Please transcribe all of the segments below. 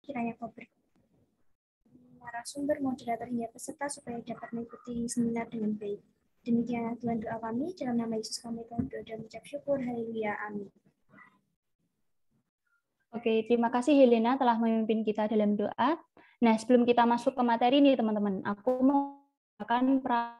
kiranya kau beri narasumber, moderator, hingga peserta supaya dapat mengikuti seminar dengan baik. Demikianlah Tuhan doa kami, dalam nama Yesus kami berdoa dan mengucap syukur. Haleluya. Amin. Oke, terima kasih Helena telah memimpin kita dalam doa. Nah, sebelum kita masuk ke materi nih teman-teman, aku mau akan peran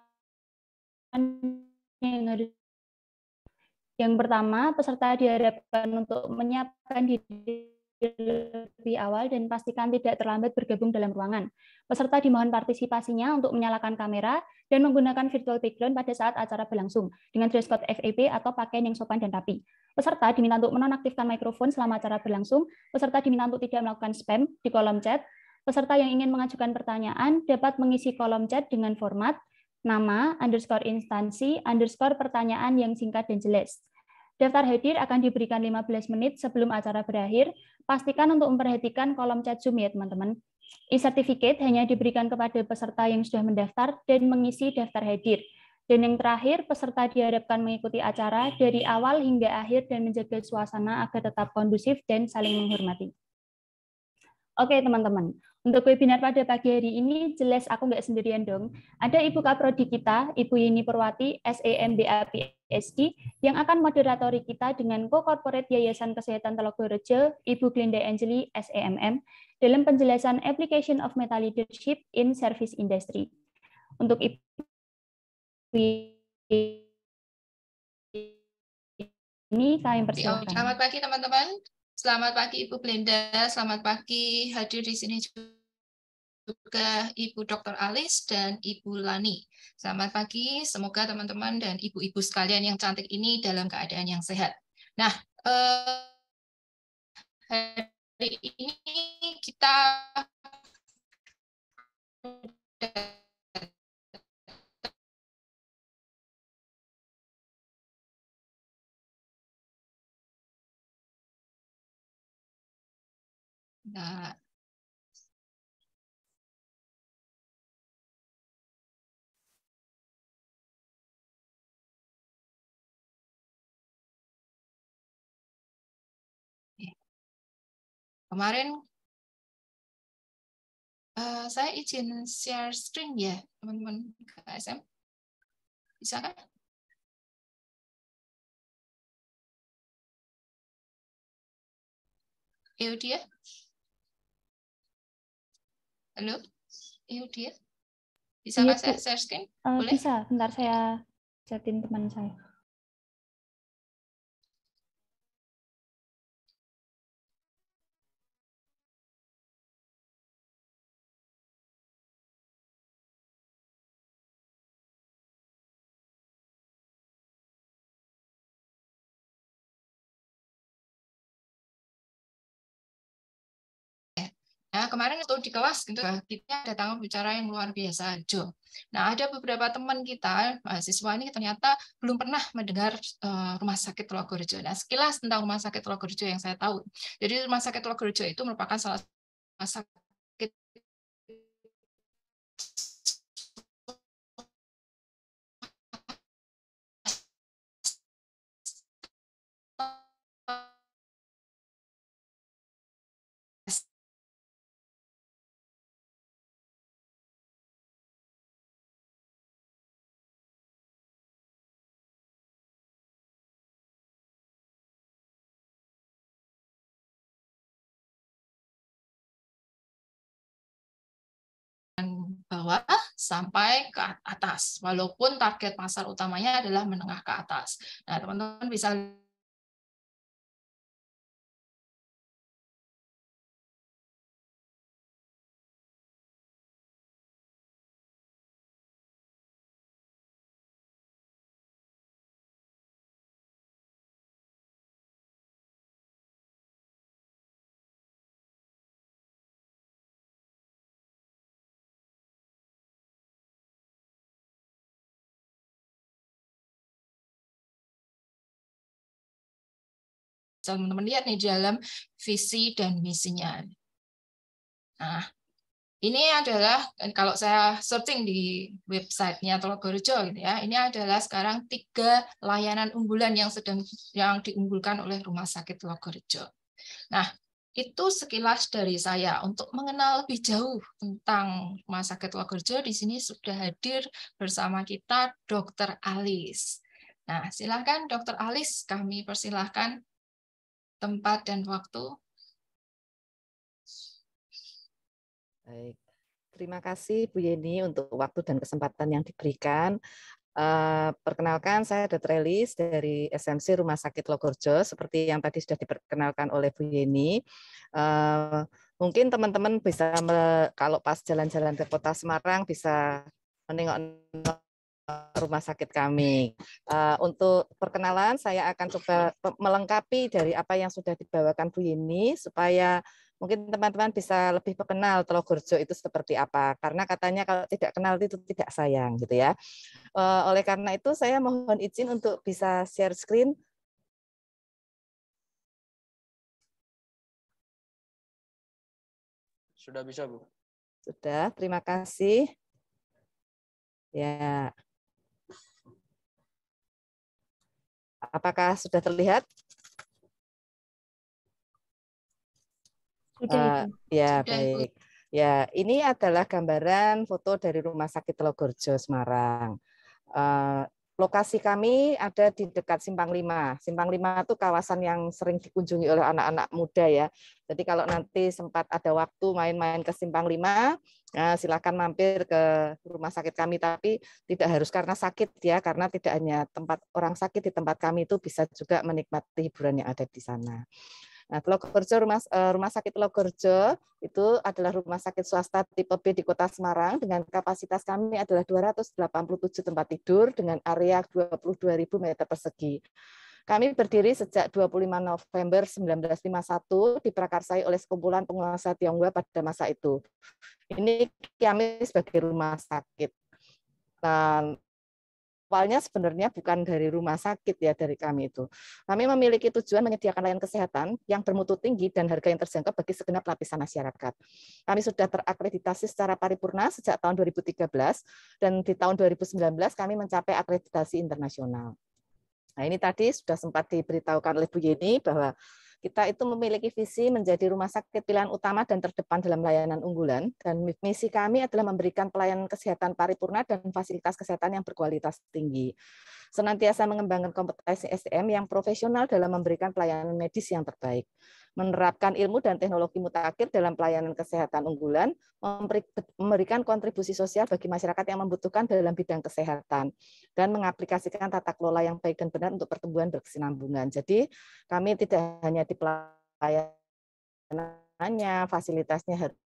yang pertama, peserta diharapkan untuk menyiapkan diri lebih awal dan pastikan tidak terlambat bergabung dalam ruangan. Peserta dimohon partisipasinya untuk menyalakan kamera dan menggunakan virtual background pada saat acara berlangsung dengan dress code FEB atau pakaian yang sopan dan rapi. Peserta diminta untuk menonaktifkan mikrofon selama acara berlangsung. Peserta diminta untuk tidak melakukan spam di kolom chat. Peserta yang ingin mengajukan pertanyaan dapat mengisi kolom chat dengan format nama, _instansi, _pertanyaan yang singkat dan jelas. Daftar hadir akan diberikan 15 menit sebelum acara berakhir. Pastikan untuk memperhatikan kolom chat Zoom ya teman-teman. E-certificate hanya diberikan kepada peserta yang sudah mendaftar dan mengisi daftar hadir. Dan yang terakhir, peserta diharapkan mengikuti acara dari awal hingga akhir dan menjaga suasana agar tetap kondusif dan saling menghormati. Oke teman-teman, untuk webinar pada pagi hari ini jelas aku nggak sendirian dong. Ada Ibu Kaprodi kita, Ibu Yeni Purwati, SEMBA PhD, yang akan moderatori kita dengan Co-Corporate Yayasan Kesehatan Telogorejo, Ibu Glinda Angeli, SEMM, dalam penjelasan Application of Meta Leadership in Service Industry. Untuk Ibu ini kami persilakan. Selamat pagi teman-teman. Selamat pagi Ibu Glinda, selamat pagi hadir di sini juga Ibu Dr. Alis dan Ibu Lani. Selamat pagi, semoga teman-teman dan ibu-ibu sekalian yang cantik ini dalam keadaan yang sehat. Nah, hari ini kita Nah, kemarin saya izin share screen ya, teman-teman KSM. Bisa kan? Eudia? Halo? Eudia? Bisa nggak saya share screen? Boleh? Bisa, bentar saya chatin teman saya. Nah, kemarin itu di kelas gitu, kita ada tamu bicara yang luar biasa, Jo. Nah, ada beberapa teman kita, mahasiswa ini ternyata belum pernah mendengar Rumah Sakit Telogorejo. Nah, sekilas tentang Rumah Sakit Telogorejo yang saya tahu. Jadi, Rumah Sakit Telogorejo itu merupakan salah satu rumah sakit bawah sampai ke atas, walaupun target pasar utamanya adalah menengah ke atas. Nah, teman-teman bisa teman-teman lihat nih di dalam visi dan misinya. Nah, ini adalah kalau saya searching di websitenya Telogorejo gitu ya, ini adalah sekarang 3 layanan unggulan yang diunggulkan oleh Rumah Sakit Telogorejo. Nah, Itu sekilas dari saya. Untuk mengenal lebih jauh tentang Rumah Sakit Logorejo, di sini sudah hadir bersama kita Dr. Alis. Nah, silakan Dr. Alis, kami persilahkan tempat dan waktu. Baik, terima kasih Bu Yeni untuk waktu dan kesempatan yang diberikan. Perkenalkan, saya Dr. Elis dari SMC Rumah Sakit Logorejo, seperti yang tadi sudah diperkenalkan oleh Bu Yeni. Mungkin teman-teman bisa, kalau pas jalan-jalan ke Kota Semarang, bisa menengok rumah sakit kami. Untuk perkenalan, saya akan coba melengkapi dari apa yang sudah dibawakan Bu Yeni, supaya mungkin teman-teman bisa lebih mengenal Logorejo itu seperti apa. Karena katanya kalau tidak kenal itu tidak sayang, gitu ya. Oleh karena itu, saya mohon izin untuk bisa share screen. Sudah bisa, Bu. Sudah, terima kasih. Ya. Apakah sudah terlihat? Sudah, Ibu. Ya, Sudah, Ibu. baik. Ya, ini adalah gambaran foto dari Rumah Sakit Logorejo Semarang. Lokasi kami ada di dekat Simpang 5. Simpang 5 itu kawasan yang sering dikunjungi oleh anak-anak muda ya. Jadi kalau nanti sempat ada waktu main-main ke Simpang 5, silakan mampir ke rumah sakit kami. Tapi tidak harus karena sakit ya, karena tidak hanya tempat orang sakit, di tempat kami itu bisa juga menikmati hiburan yang ada di sana. Nah, Logorejo, rumah sakit Logorejo itu adalah rumah sakit swasta tipe B di Kota Semarang dengan kapasitas kami adalah 287 tempat tidur dengan area 22.000 meter persegi. Kami berdiri sejak 25 November 1951 diprakarsai oleh sekumpulan penguasa Tionghoa pada masa itu. Ini kami sebagai rumah sakit. Nah, awalnya sebenarnya bukan dari rumah sakit ya, dari kami itu. Kami memiliki tujuan menyediakan layanan kesehatan yang bermutu tinggi dan harga yang terjangkau bagi segenap lapisan masyarakat. Kami sudah terakreditasi secara paripurna sejak tahun 2013 dan di tahun 2019 kami mencapai akreditasi internasional. Nah, ini tadi sudah sempat diberitahukan oleh Bu Yeni bahwa kita itu memiliki visi menjadi rumah sakit pilihan utama dan terdepan dalam layanan unggulan, dan misi kami adalah memberikan pelayanan kesehatan paripurna dan fasilitas kesehatan yang berkualitas tinggi. Senantiasa mengembangkan kompetensi SDM yang profesional dalam memberikan pelayanan medis yang terbaik. Menerapkan ilmu dan teknologi mutakhir dalam pelayanan kesehatan unggulan, memberikan kontribusi sosial bagi masyarakat yang membutuhkan dalam bidang kesehatan, dan mengaplikasikan tata kelola yang baik dan benar untuk pertumbuhan berkesinambungan. Jadi kami tidak hanya di pelayanannya, fasilitasnya harus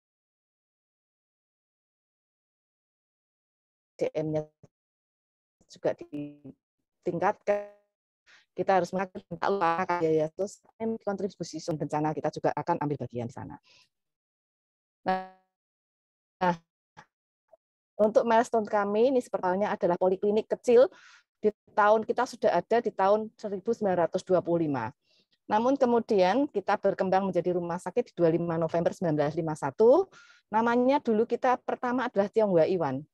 SDM-nya juga ditingkatkan. Kita harus mengatakan biaya terus kontribusi bencana, kita juga akan ambil bagian di sana. Nah, untuk milestone kami ini sepertinya adalah poliklinik kecil di tahun kita sudah ada di tahun 1925. Namun kemudian kita berkembang menjadi rumah sakit di 25 November 1951. Namanya dulu kita pertama adalah Tionghoa Iwan.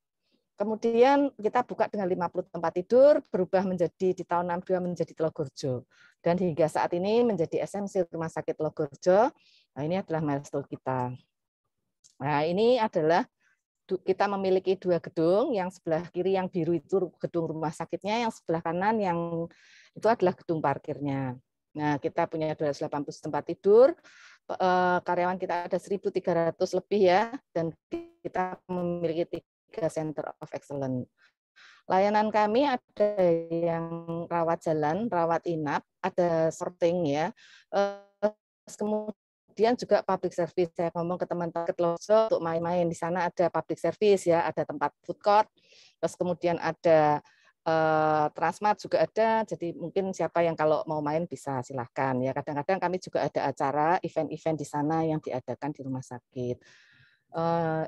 Kemudian kita buka dengan 50 tempat tidur, berubah menjadi di tahun 62 menjadi Logorejo. Dan hingga saat ini menjadi SMC Rumah Sakit Logorejo. Nah, ini adalah milestone kita. Nah, ini adalah kita memiliki 2 gedung, yang sebelah kiri yang biru itu gedung rumah sakitnya, yang sebelah kanan yang itu adalah gedung parkirnya. Nah, kita punya 280 tempat tidur, karyawan kita ada 1.300 lebih ya, dan kita memiliki 3 Center of Excellence. Layanan kami ada yang rawat jalan, rawat inap, ada sorting ya. Kemudian juga public service. Saya ngomong ke teman-teman Logorejo untuk main-main di sana, ada public service ya, ada tempat food court. Terus kemudian ada Transmart juga ada. Jadi mungkin siapa yang kalau mau main bisa silahkan ya. Kadang-kadang kami juga ada acara event-event di sana yang diadakan di rumah sakit.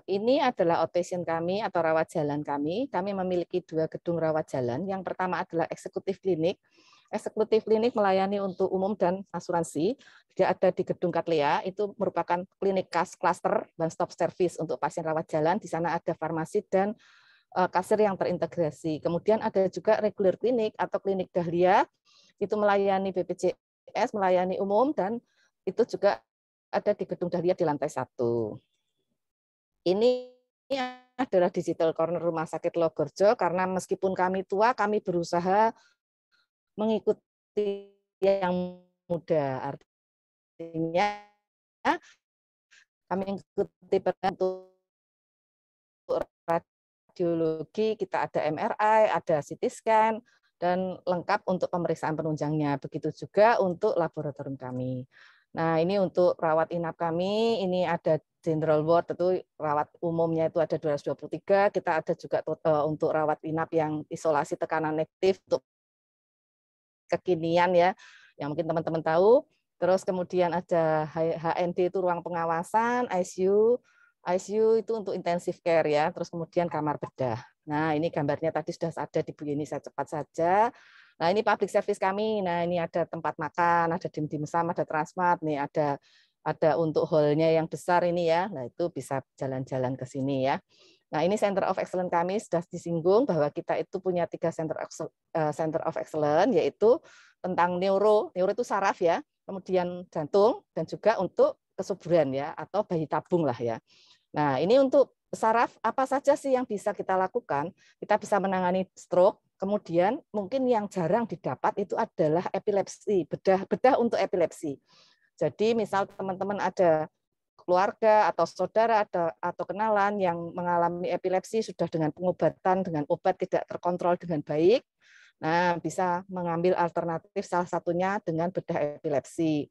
Ini adalah outpatient kami atau rawat jalan kami. Kami memiliki 2 gedung rawat jalan. Yang pertama adalah eksekutif klinik. Eksekutif klinik melayani untuk umum dan asuransi. Dia ada di gedung Katlea. Itu merupakan klinik cluster one stop service untuk pasien rawat jalan. Di sana ada farmasi dan kasir yang terintegrasi. Kemudian ada juga regular klinik atau klinik Dahlia. Itu melayani BPJS, melayani umum, dan itu juga ada di Gedung Dahlia di lantai 1. Ini adalah digital corner Rumah Sakit Logorjo, karena meskipun kami tua, kami berusaha mengikuti yang muda. Artinya kami mengikuti untuk radiologi, kita ada MRI, ada CT scan, dan lengkap untuk pemeriksaan penunjangnya. Begitu juga untuk laboratorium kami. Nah, ini untuk rawat inap kami, ini ada general ward, itu rawat umumnya itu ada 223, kita ada juga untuk rawat inap yang isolasi tekanan negatif, untuk kekinian ya, yang mungkin teman-teman tahu. Terus kemudian ada HND itu ruang pengawasan, ICU itu untuk intensive care ya, terus kemudian kamar bedah. Nah, ini gambarnya tadi sudah ada di Bu Yeni, saya cepat saja. Nah, ini public service kami. Nah, ini ada tempat makan, ada dimsum, ada transmart, nih ada untuk hall-nya yang besar ini ya. Nah, itu bisa jalan-jalan ke sini ya. Nah, ini Center of Excellence kami sudah disinggung bahwa kita itu punya 3 Center of Excellence, yaitu tentang neuro itu saraf ya, kemudian jantung, dan juga untuk kesuburan ya, atau bayi tabung lah ya. Nah, ini untuk saraf, apa saja sih yang bisa kita lakukan? Kita bisa menangani stroke, kemudian mungkin yang jarang didapat itu adalah epilepsi, bedah untuk epilepsi. Jadi misal teman-teman ada keluarga atau saudara atau kenalan yang mengalami epilepsi, sudah dengan pengobatan dengan obat tidak terkontrol dengan baik, nah bisa mengambil alternatif, salah satunya dengan bedah epilepsi.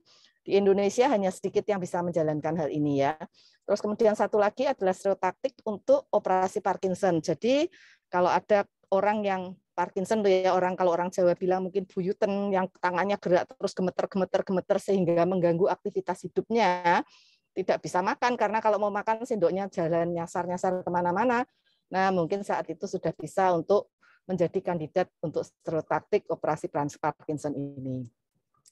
Di Indonesia hanya sedikit yang bisa menjalankan hal ini ya. Terus kemudian satu lagi adalah stereotaktik untuk operasi Parkinson. Jadi kalau ada orang yang Parkinson ya, kalau orang Jawa bilang mungkin buyuten, yang tangannya gerak terus gemeter sehingga mengganggu aktivitas hidupnya, tidak bisa makan, karena kalau mau makan sendoknya jalan nyasar kemana-mana. Nah, mungkin saat itu sudah bisa untuk menjadi kandidat untuk stereotaktik operasi Parkinson ini.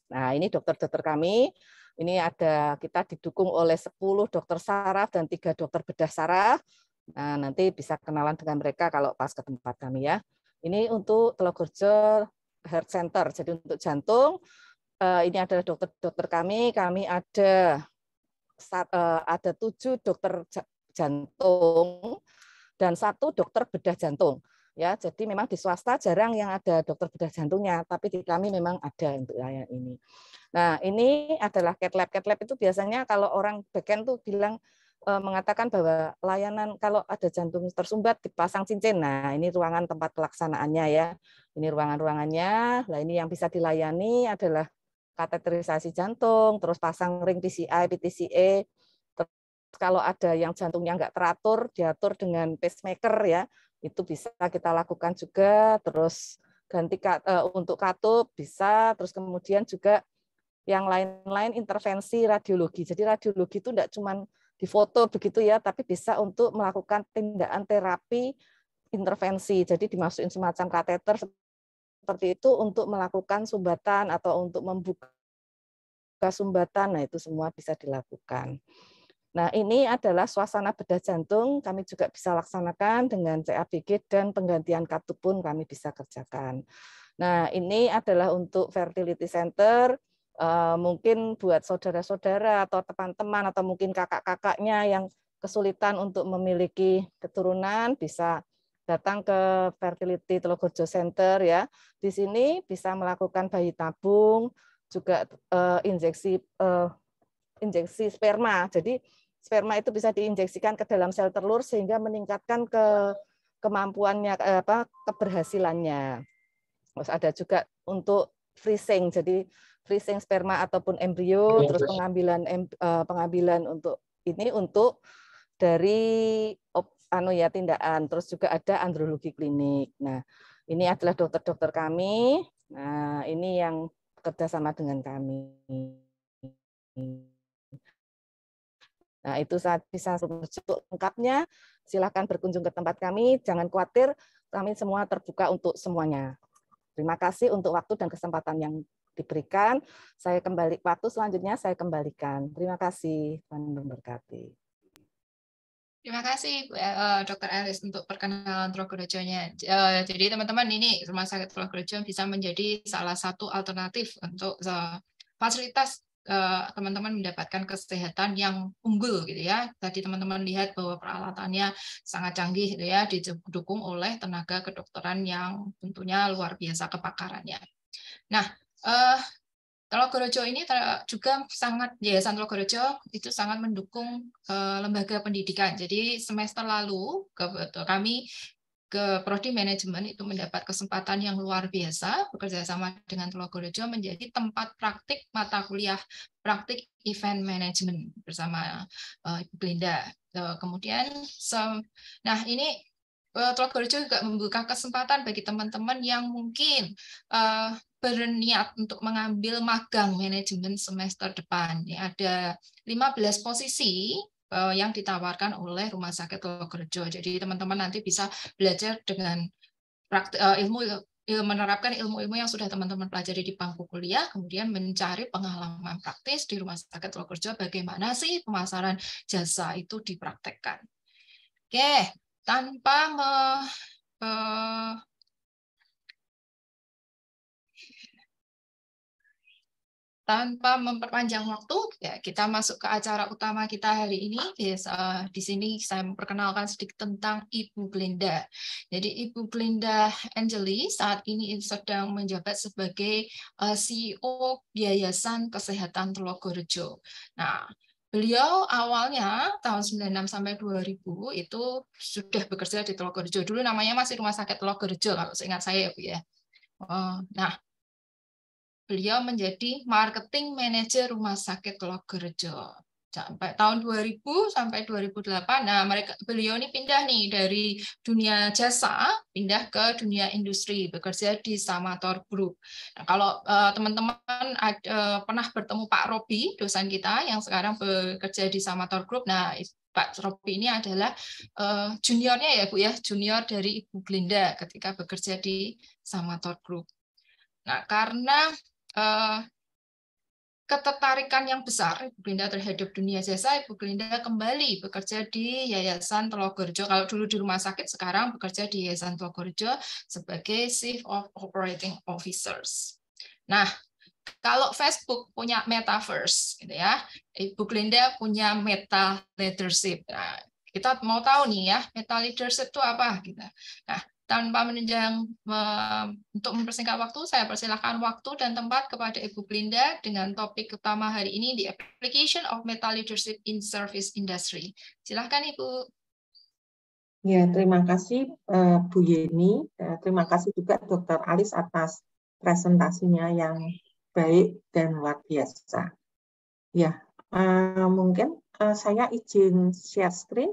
Nah, ini dokter-dokter kami. Ini ada, kita didukung oleh 10 dokter saraf dan 3 dokter bedah saraf. Nah, nanti bisa kenalan dengan mereka kalau pas ke tempat kami ya. Ini untuk Telogorjo Heart Center. Jadi untuk jantung, ini adalah dokter-dokter kami. Kami ada 7 dokter jantung dan 1 dokter bedah jantung. Ya, jadi memang di swasta jarang yang ada dokter bedah jantungnya, tapi di kami memang ada untuk layanan ini. Nah, ini adalah cath lab. Cath lab itu biasanya kalau orang backend tuh bilang, mengatakan bahwa layanan kalau ada jantung tersumbat dipasang cincin. Nah, ini ruangan tempat pelaksanaannya ya. Ini ruangan-ruangannya. Nah, ini yang bisa dilayani adalah kateterisasi jantung, terus pasang ring PCI, PTCA. Terus kalau ada yang jantungnya nggak teratur, diatur dengan pacemaker ya, itu bisa kita lakukan juga. Terus ganti untuk katup bisa. Terus kemudian juga yang lain-lain intervensi radiologi. Jadi radiologi itu tidak cuma difoto begitu ya, tapi bisa untuk melakukan tindakan terapi intervensi. Jadi dimasukin semacam kateter seperti itu untuk melakukan sumbatan atau untuk membuka sumbatan. Nah, itu semua bisa dilakukan. Nah, ini adalah suasana bedah jantung, kami juga bisa laksanakan dengan CABG dan penggantian katup pun kami bisa kerjakan. Nah, ini adalah untuk fertility center, mungkin buat saudara-saudara atau teman-teman atau mungkin kakak-kakaknya yang kesulitan untuk memiliki keturunan, bisa datang ke Fertility Telogorjo Center ya. Di sini bisa melakukan bayi tabung, juga injeksi sperma. Jadi sperma itu bisa diinjeksikan ke dalam sel telur sehingga meningkatkan kemampuannya, keberhasilannya. Terus ada juga untuk freezing, jadi freezing sperma ataupun embrio, terus pengambilan untuk ini untuk dari tindakan. Terus juga ada andrologi klinik. Nah, ini adalah dokter-dokter kami. Nah, ini yang kerjasama dengan kami. Nah, itu saat bisa lengkapnya, silakan berkunjung ke tempat kami. Jangan khawatir, kami semua terbuka untuk semuanya. Terima kasih untuk waktu dan kesempatan yang diberikan. Waktu selanjutnya saya kembalikan. Terima kasih, Tuhan memberkati. Terima kasih Dr. Elis untuk perkenalan Telogorjo-nya. Jadi teman-teman, ini Rumah Sakit Telogorjo bisa menjadi salah satu alternatif untuk fasilitas teman-teman mendapatkan kesehatan yang unggul gitu ya. Tadi teman-teman lihat bahwa peralatannya sangat canggih gitu ya, didukung oleh tenaga kedokteran yang tentunya luar biasa kepakarannya. Nah, Telogorojo ini juga sangat, Yayasan Telogorojo itu sangat mendukung lembaga pendidikan. Jadi semester lalu kami ke Prodi Manajemen itu mendapat kesempatan yang luar biasa bekerja sama dengan Telogorojo menjadi tempat praktik mata kuliah praktik event management bersama Ibu Glinda. Kemudian, nah ini Telogorojo juga membuka kesempatan bagi teman-teman yang mungkin berniat untuk mengambil magang manajemen semester depan. Ini ada 15 posisi yang ditawarkan oleh Rumah Sakit Telogorojo. Jadi teman-teman nanti bisa belajar dengan menerapkan ilmu-ilmu yang sudah teman-teman pelajari di bangku kuliah, kemudian mencari pengalaman praktis di Rumah Sakit Telogorojo bagaimana sih pemasaran jasa itu dipraktekkan. Oke, tanpa memperpanjang waktu, ya, kita masuk ke acara utama kita hari ini. Di sini saya memperkenalkan sedikit tentang Ibu Glinda. Jadi Ibu Glinda Angeli saat ini sedang menjabat sebagai CEO Yayasan Kesehatan Telogorojo. Nah, beliau awalnya tahun 96 sampai 2000 itu sudah bekerja di Telogorojo. Dulu namanya masih Rumah Sakit Telogorojo kalau seingat saya, Bu ya. Nah, beliau menjadi marketing manager Rumah Sakit Telogorojo sampai tahun 2000 sampai 2008. Nah, beliau ini pindah nih dari dunia jasa pindah ke dunia industri, bekerja di Samator Group. Nah, kalau teman-teman pernah bertemu Pak Robi, dosen kita yang sekarang bekerja di Samator Group. Nah, Pak Robi ini adalah juniornya ya Bu ya, junior dari Ibu Glinda ketika bekerja di Samator Group. Nah, karena ketertarikan yang besar Ibu Glinda terhadap dunia jasa, Ibu Glinda kembali bekerja di Yayasan Telogorojo. Kalau dulu di rumah sakit, sekarang bekerja di Yayasan Telogorojo sebagai Chief of Operating Officers. Nah, kalau Facebook punya metaverse, gitu ya, Ibu Glinda punya meta leadership. Nah, kita mau tahu nih ya, meta leadership itu apa? Gitu. Nah, tanpa menunjang untuk mempersingkat waktu, saya persilahkan waktu dan tempat kepada Ibu Glinda dengan topik utama hari ini, The Application of Meta Leadership in Service Industry. Silahkan Ibu. Ya, terima kasih Bu Yeni. Terima kasih juga Dr. Alis atas presentasinya yang baik dan luar biasa. Ya, mungkin saya izin share screen.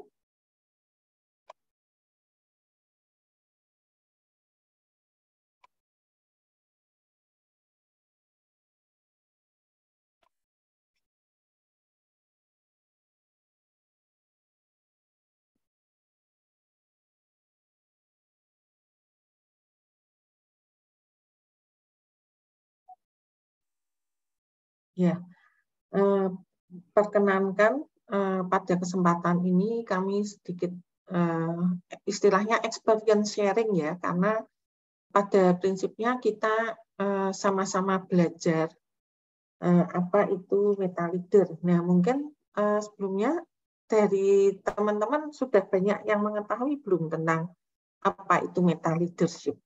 Ya, perkenankan pada kesempatan ini kami sedikit istilahnya experience sharing ya, karena pada prinsipnya kita sama-sama belajar apa itu meta leader. Nah, mungkin sebelumnya dari teman-teman sudah banyak yang mengetahui belum tentang apa itu meta leadership?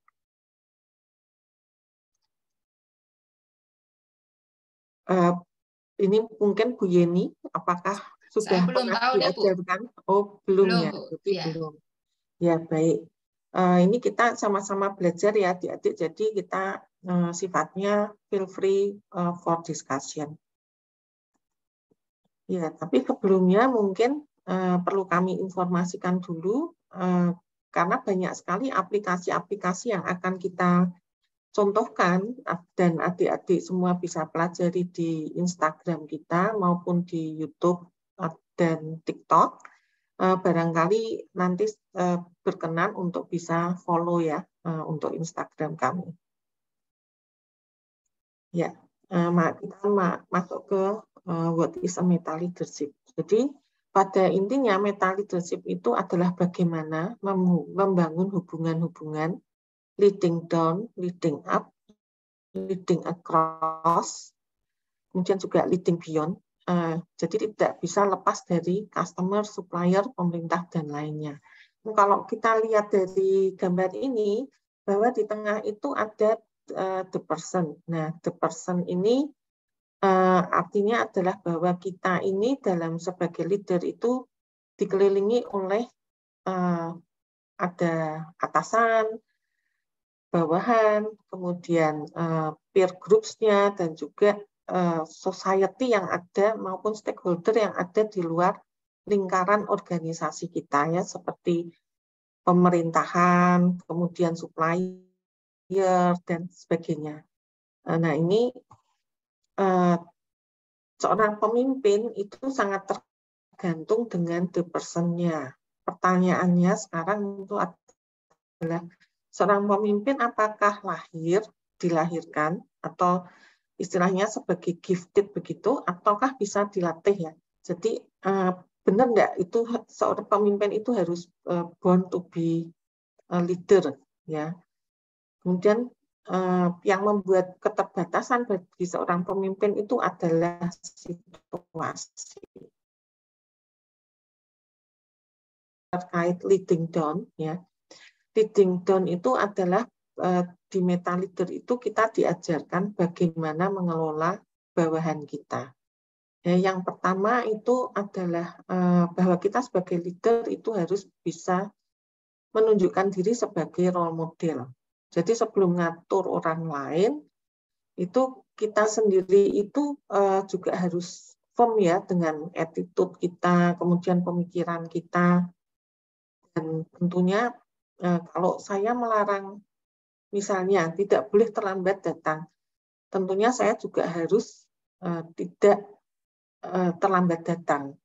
Ini mungkin Bu Yeni, apakah sudah pernah diajarkan? Oh, belum ya, jadi ya. Belum. Ya, baik. Ini kita sama-sama belajar ya, adik-adik, jadi kita sifatnya feel free for discussion. Ya, tapi sebelumnya mungkin perlu kami informasikan dulu, karena banyak sekali aplikasi-aplikasi yang akan kita contohkan dan adik-adik semua bisa pelajari di Instagram kita maupun di YouTube dan TikTok. Barangkali nanti berkenan untuk bisa follow ya untuk Instagram kami. Ya, kita masuk ke what is a meta leadership. Jadi pada intinya meta leadership itu adalah bagaimana membangun hubungan-hubungan leading down, leading up, leading across, kemudian juga leading beyond. Jadi tidak bisa lepas dari customer, supplier, pemerintah, dan lainnya. Kalau kita lihat dari gambar ini, bahwa di tengah itu ada the person. Nah, the person ini artinya adalah bahwa kita ini dalam sebagai leader itu dikelilingi oleh ada atasan, bawahan, kemudian peer groups-nya, dan juga society yang ada maupun stakeholder yang ada di luar lingkaran organisasi kita, ya, seperti pemerintahan, kemudian supplier, dan sebagainya. Nah, ini seorang pemimpin itu sangat tergantung dengan the person-nya. Pertanyaannya sekarang itu adalah seorang pemimpin apakah dilahirkan, atau istilahnya sebagai gifted begitu, ataukah bisa dilatih, ya. Jadi benar enggak itu seorang pemimpin itu harus born to be a leader, ya. Kemudian yang membuat keterbatasan bagi seorang pemimpin itu adalah situasi. Terkait leading down, ya. Leading down itu adalah di meta leader itu kita diajarkan bagaimana mengelola bawahan kita. Ya, yang pertama itu adalah bahwa kita sebagai leader itu harus bisa menunjukkan diri sebagai role model. Jadi sebelum ngatur orang lain, itu kita sendiri itu juga harus firm, ya, dengan attitude kita, kemudian pemikiran kita. Dan tentunya kalau saya melarang, misalnya tidak boleh terlambat datang, tentunya saya juga harus tidak terlambat datang.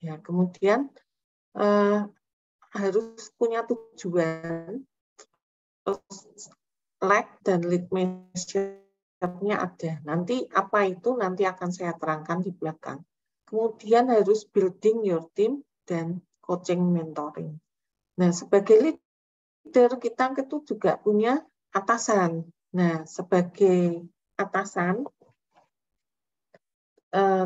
Ya, kemudian harus punya tujuan, lag dan lead measure-nya ada. Nanti apa itu nanti akan saya terangkan di belakang. Kemudian harus building your team dan coaching mentoring. Nah, sebagai leader kita itu juga punya atasan. Nah, sebagai atasan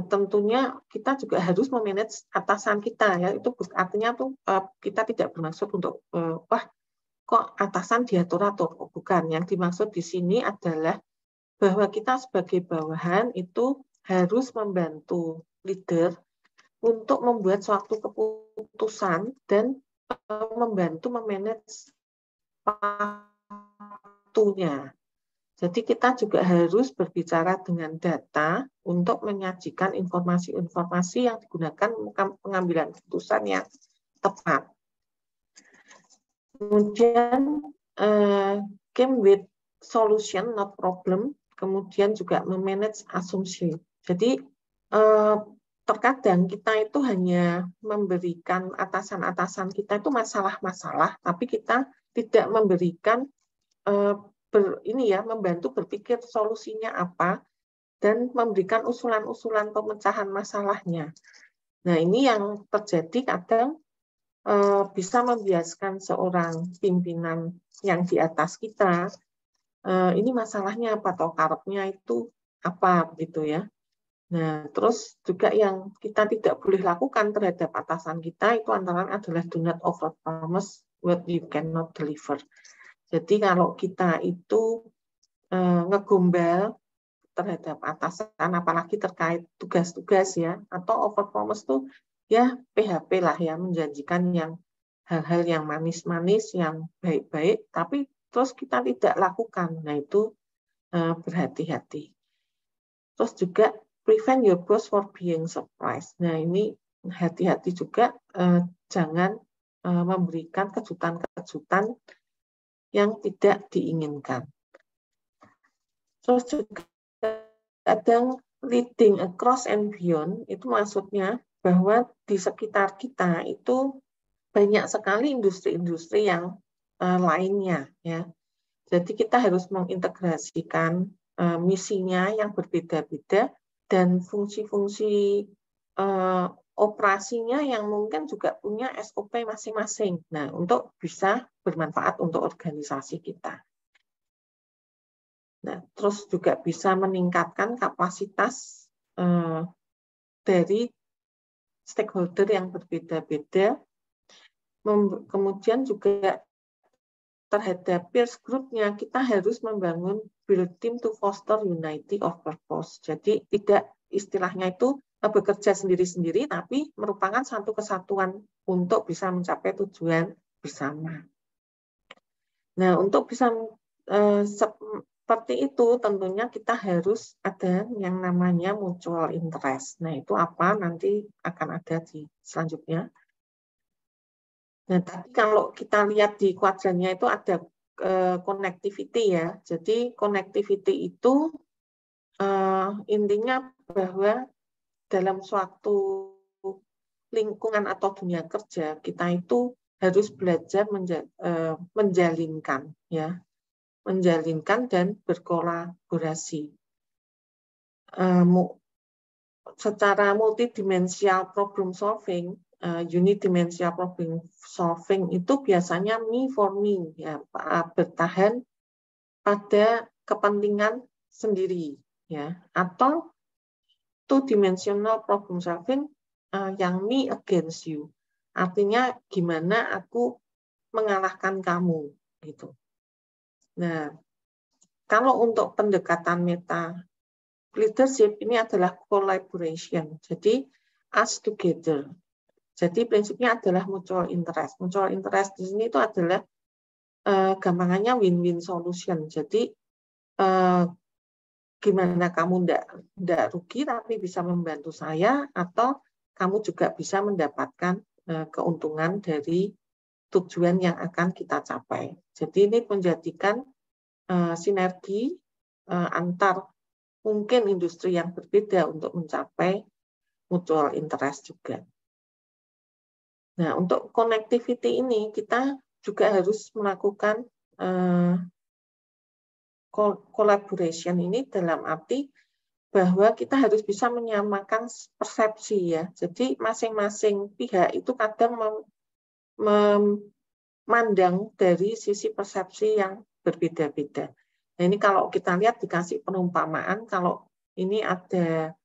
tentunya kita juga harus memanage atasan kita, ya. Itu artinya tuh kita tidak bermaksud untuk wah, kok atasan diatur-atur. Oh, bukan. Yang dimaksud di sini adalah bahwa kita sebagai bawahan itu harus membantu leader untuk membuat suatu keputusan dan membantu memanage waktunya. Jadi kita juga harus berbicara dengan data untuk menyajikan informasi-informasi yang digunakan pengambilan keputusan yang tepat. Kemudian game with solution, not problem. Kemudian juga memanage asumsi. Jadi terkadang kita itu hanya memberikan atasan-atasan kita itu masalah-masalah, tapi kita tidak memberikan membantu berpikir solusinya apa dan memberikan usulan-usulan pemecahan masalahnya. Nah, ini yang terjadi kadang bisa membiaskan seorang pimpinan yang di atas kita, ini masalahnya apa, atau karepnya itu apa, gitu, ya. Nah, terus juga yang kita tidak boleh lakukan terhadap atasan kita itu antara adalah do not overpromise what you cannot deliver. Jadi kalau kita itu ngegombal terhadap atasan, apalagi terkait tugas-tugas, ya, atau overpromise tuh ya PHP lah, ya, menjanjikan yang hal-hal yang manis-manis, yang baik-baik, tapi terus kita tidak lakukan. Nah, itu berhati-hati. Terus juga prevent your boss for being surprised. Nah, ini hati-hati juga, jangan memberikan kejutan-kejutan yang tidak diinginkan. Terus juga kadang leading across and beyond, itu maksudnya bahwa di sekitar kita itu banyak sekali industri-industri yang lainnya, ya. Jadi kita harus mengintegrasikan misinya yang berbeda-beda dan fungsi-fungsi operasinya yang mungkin juga punya SOP masing-masing. Nah, untuk bisa bermanfaat untuk organisasi kita. Nah, terus juga bisa meningkatkan kapasitas dari stakeholder yang berbeda-beda. Kemudian juga terhadap peers group-nya, kita harus membangun build team to foster unity of purpose. Jadi tidak istilahnya itu bekerja sendiri-sendiri, tapi merupakan satu kesatuan untuk bisa mencapai tujuan bersama. Nah, untuk bisa seperti itu, tentunya kita harus ada yang namanya mutual interest. Nah, itu apa? Nanti akan ada di selanjutnya. Nah, tapi kalau kita lihat di kuadrannya itu ada connectivity ya. Jadi connectivity itu intinya bahwa dalam suatu lingkungan atau dunia kerja kita itu harus belajar menjalinkan ya, menjalinkan dan berkolaborasi. Secara multidimensional problem solving, unidimensional problem solving itu biasanya me for me ya, bertahan pada kepentingan sendiri ya, atau two-dimensional problem solving yang me against you, artinya gimana aku mengalahkan kamu gitu. Nah, kalau untuk pendekatan meta leadership ini adalah collaboration, jadi us together. Jadi prinsipnya adalah mutual interest. Mutual interest di sini itu adalah gampangannya win-win solution. Jadi gimana kamu tidak rugi tapi bisa membantu saya, atau kamu juga bisa mendapatkan keuntungan dari tujuan yang akan kita capai. Jadi ini menjadikan sinergi antar mungkin industri yang berbeda untuk mencapai mutual interest juga. Nah, untuk connectivity ini kita juga harus melakukan collaboration ini dalam arti bahwa kita harus bisa menyamakan persepsi ya. Jadi masing-masing pihak itu kadang memandang dari sisi persepsi yang berbeda-beda. Nah, ini kalau kita lihat dikasih perumpamaan, kalau ini ada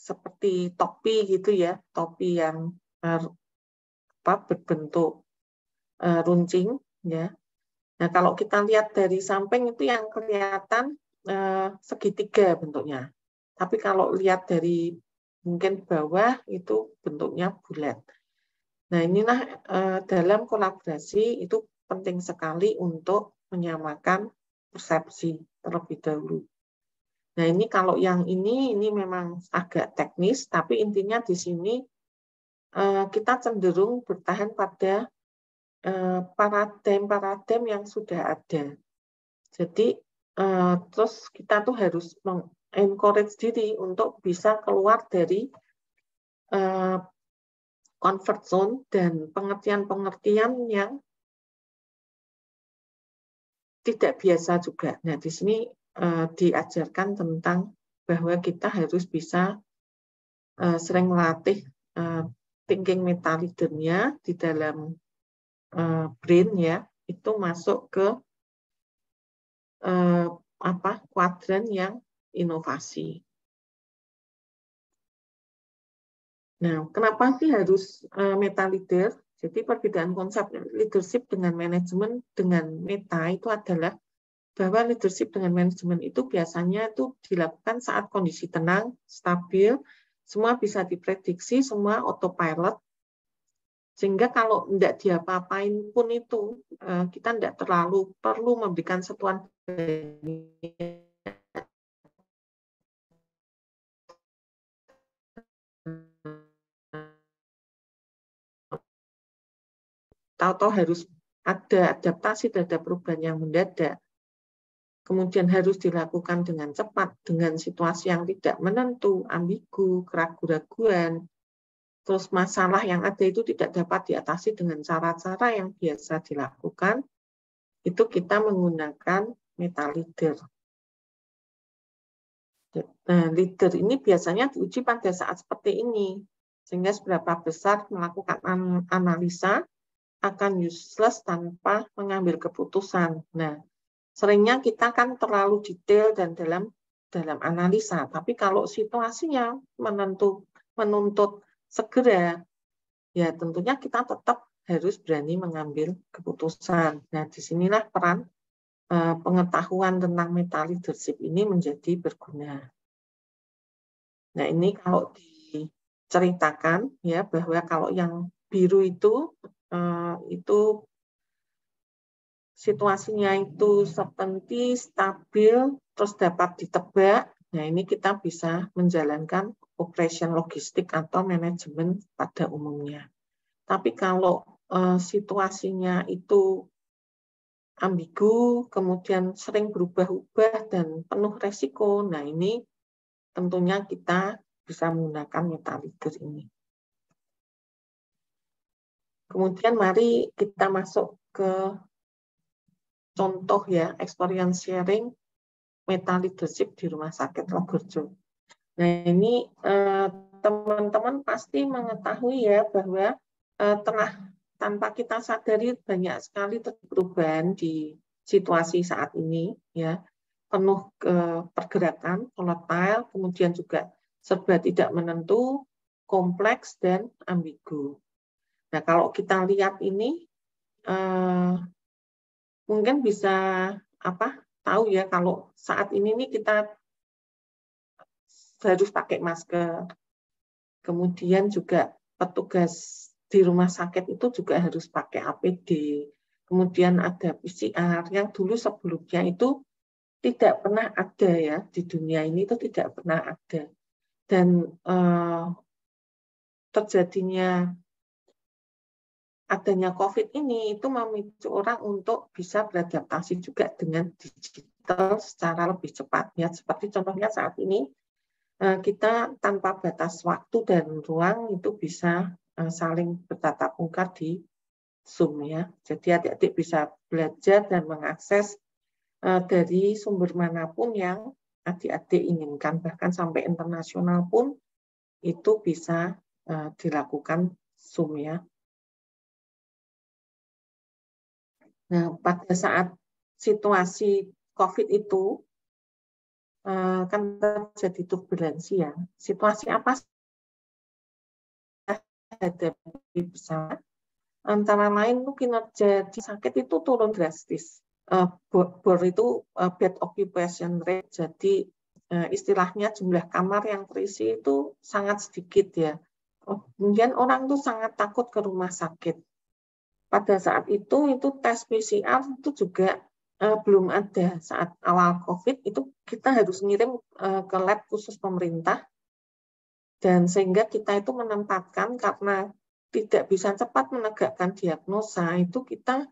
seperti topi gitu ya, topi yang berbentuk runcing ya. Nah, kalau kita lihat dari samping itu yang kelihatan segitiga bentuknya. Tapi kalau lihat dari mungkin bawah itu bentuknya bulat. Nah, inilah dalam kolaborasi itu penting sekali untuk menyamakan persepsi terlebih dahulu. Nah, ini kalau yang ini memang agak teknis, tapi intinya di sini kita cenderung bertahan pada paradigm yang sudah ada. Jadi terus kita tuh harus encourage diri untuk bisa keluar dari comfort zone dan pengertian-pengertian yang tidak biasa juga. Nah, di sini diajarkan tentang bahwa kita harus bisa sering melatih thinking meta leader-nya di dalam brain ya, itu masuk ke kuadran yang inovasi. Nah, kenapa sih harus meta leader? Jadi perbedaan konsep leadership dengan manajemen dengan meta itu adalah bahwa leadership dengan manajemen itu biasanya itu dilakukan saat kondisi tenang, stabil, semua bisa diprediksi, semua autopilot, sehingga kalau tidak diapa-apain pun itu kita tidak terlalu perlu memberikan sentuhan tahu-tahu harus ada adaptasi terhadap perubahan yang mendadak. Kemudian harus dilakukan dengan cepat, dengan situasi yang tidak menentu, ambigu, keraguan-raguan. Terus masalah yang ada itu tidak dapat diatasi dengan cara-cara yang biasa dilakukan. Itu kita menggunakan meta leader. Nah, leader ini biasanya diuji pada saat seperti ini. Sehingga seberapa besar melakukan analisa akan useless tanpa mengambil keputusan. Nah, Seringnya kita kan terlalu detail dan dalam analisa, tapi kalau situasinya menuntut segera, ya tentunya kita tetap harus berani mengambil keputusan. Nah, disinilah peran pengetahuan tentang meta leadership ini menjadi berguna. Nah, ini kalau diceritakan ya, bahwa kalau yang biru itu situasinya itu seperti stabil, terus dapat ditebak. Nah, ini kita bisa menjalankan operation logistik atau manajemen pada umumnya. Tapi kalau situasinya itu ambigu, kemudian sering berubah-ubah dan penuh resiko, nah ini tentunya kita bisa menggunakan meta leader ini. Kemudian mari kita masuk ke contoh ya, experience sharing meta leadership di Rumah Sakit Logorjo. Nah, ini teman-teman pasti mengetahui ya bahwa tanpa kita sadari banyak sekali perubahan di situasi saat ini ya, penuh pergerakan, volatile, kemudian juga serba tidak menentu, kompleks dan ambigu. Nah, kalau kita lihat ini mungkin bisa tahu ya, kalau saat ini nih kita harus pakai masker. Kemudian juga petugas di rumah sakit itu juga harus pakai APD. Kemudian ada PCR yang dulu sebelumnya itu tidak pernah ada ya, di dunia ini itu tidak pernah ada. Dan terjadinya adanya COVID ini itu memicu orang untuk bisa beradaptasi juga dengan digital secara lebih cepat. Ya, seperti contohnya saat ini kita tanpa batas waktu dan ruang itu bisa saling bertatap muka di Zoom ya. Jadi adik-adik bisa belajar dan mengakses dari sumber manapun yang adik-adik inginkan, bahkan sampai internasional pun itu bisa dilakukan Zoom ya. Nah, pada saat situasi COVID itu kan terjadi turbulensi ya. Situasi apa hadapi bersama? Antara lain kinerja di sakit itu turun drastis. BOR itu bed occupation rate, jadi istilahnya jumlah kamar yang terisi itu sangat sedikit ya. Kemudian orang tuh sangat takut ke rumah sakit. Pada saat itu tes PCR itu juga belum ada. Saat awal COVID itu kita harus ngirim ke lab khusus pemerintah, dan sehingga kita itu menempatkan, karena tidak bisa cepat menegakkan diagnosa, itu kita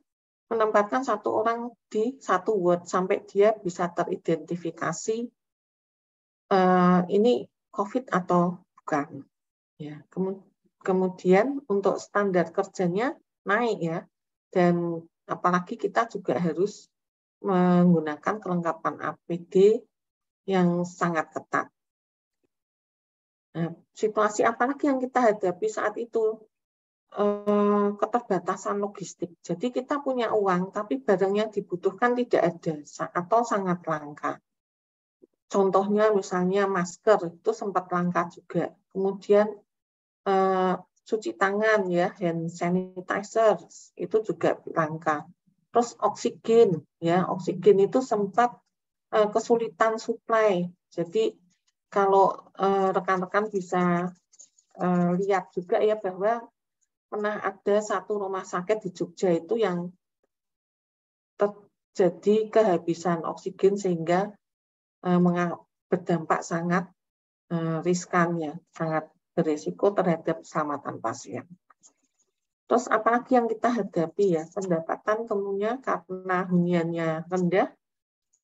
menempatkan satu orang di satu ward sampai dia bisa teridentifikasi ini COVID atau bukan. Ya, kemudian untuk standar kerjanya naik ya, dan apalagi kita juga harus menggunakan kelengkapan APD yang sangat ketat. Nah, situasi apa lagi yang kita hadapi saat itu? Keterbatasan logistik. Jadi kita punya uang, tapi barang yang dibutuhkan tidak ada atau sangat langka. Contohnya misalnya masker itu sempat langka juga. Kemudian cuci tangan ya, hand sanitizer itu juga langka. Terus oksigen ya, oksigen itu sempat kesulitan supply. Jadi kalau rekan-rekan bisa lihat juga ya, bahwa pernah ada satu rumah sakit di Jogja itu yang terjadi kehabisan oksigen sehingga berdampak sangat riskan ya, sangat berisiko terhadap keselamatan pasien. Terus apalagi yang kita hadapi ya, pendapatan tentunya karena huniannya rendah,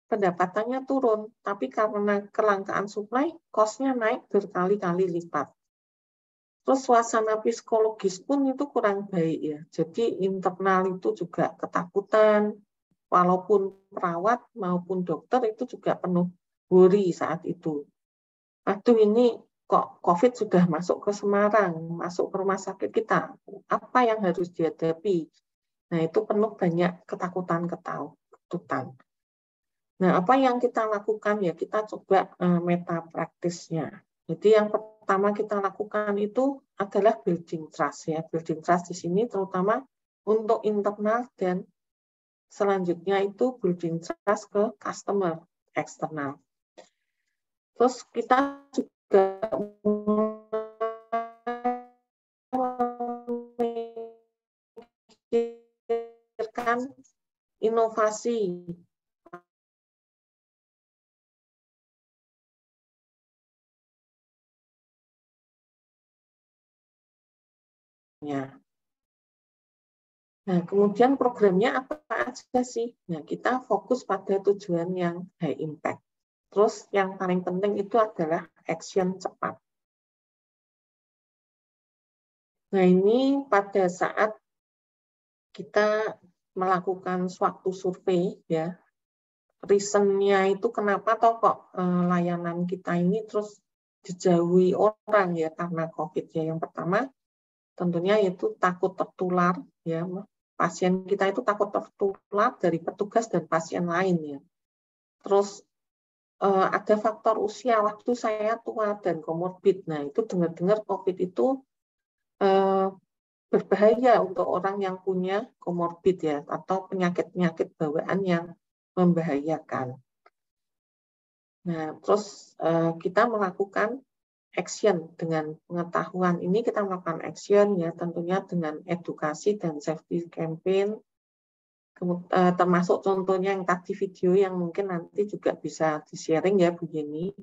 pendapatannya turun, tapi karena kelangkaan suplai, cost-nya naik berkali-kali lipat. Terus suasana psikologis pun itu kurang baik ya. Jadi internal itu juga ketakutan, walaupun perawat maupun dokter itu juga penuh worry saat itu. Aduh, ini kok COVID sudah masuk ke Semarang, masuk ke rumah sakit kita, apa yang harus dihadapi? Nah, itu penuh banyak ketakutan. Nah, apa yang kita lakukan ya, kita coba meta praktisnya. Jadi yang pertama kita lakukan itu adalah building trust ya. Building trust di sini terutama untuk internal dan selanjutnya itu building trust ke customer eksternal. Terus kita juga memikirkan inovasi. Nah, kemudian programnya apa aja sih? Nah, kita fokus pada tujuan yang high impact. Terus yang paling penting itu adalah action cepat. Nah, ini pada saat kita melakukan suatu survei, ya, reason-nya itu kenapa toh kok layanan kita ini terus dijauhi orang ya karena COVID ya. Yang pertama tentunya itu takut tertular ya. Pasien kita itu takut tertular dari petugas dan pasien lain ya. Terus ada faktor usia, waktu saya tua dan komorbid. Nah, itu dengar-dengar COVID itu berbahaya untuk orang yang punya komorbid ya atau penyakit-penyakit bawaan yang membahayakan. Nah, terus kita melakukan action dengan pengetahuan ini, kita melakukan action ya tentunya dengan edukasi dan safety campaign, termasuk contohnya yang tadi video yang mungkin nanti juga bisa di-sharing ya Bu Yeni.